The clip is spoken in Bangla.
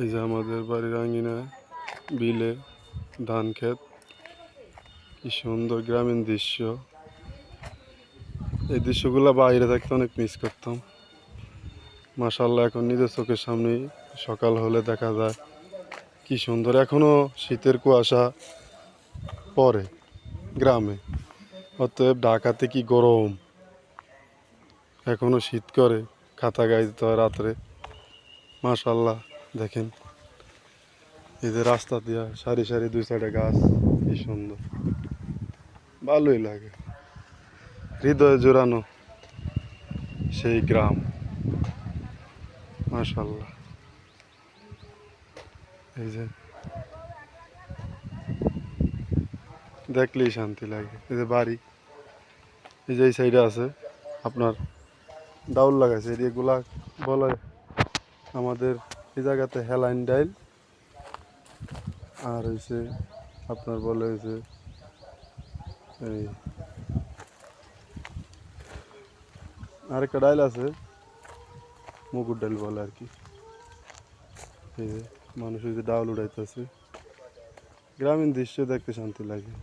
এই যে আমাদের বাড়ির আঙিনায় বিলে ধান ক্ষেত, কি সুন্দর গ্রামীণ দৃশ্য। এই দৃশ্যগুলো বাইরে থাকতে অনেক মিস করতাম। মাশাআল্লাহ এখন নিজের চোখের সামনেই সকাল হলে দেখা যায় কি সুন্দর। এখনো শীতের কুয়াশা পড়ে গ্রামে, অতএব ঢাকাতে কি গরম, এখনো শীত করে, খাতা গায়ে দিতে হয় রাত্রে। মাশাআল্লাহ দেখেন এই যে রাস্তা দিয়া সারি সারি দুই সাইডে গাছ, কি সুন্দর, ভালোই লাগে। হৃদয়ে জোড়ানো সেই গ্রাম, মাশাআল্লাহ। এই যে দেখলেই শান্তি লাগে। এই যে বাড়ি, এই যে এই সাইডে আছে আপনার ডাউল লাগাইছে, এগুলা বলে আমাদের এই জায়গাতে হেলাইন ডাইল, আর হয়েছে আপনার বলে হয়েছে এই আরেকটা ডাইল আছে মুগুর ডাইল বলে আর কি। এই যে মানুষ এই যে ডাউল উড়াইতেছে, গ্রামীণ দৃশ্য দেখতে শান্তি লাগে।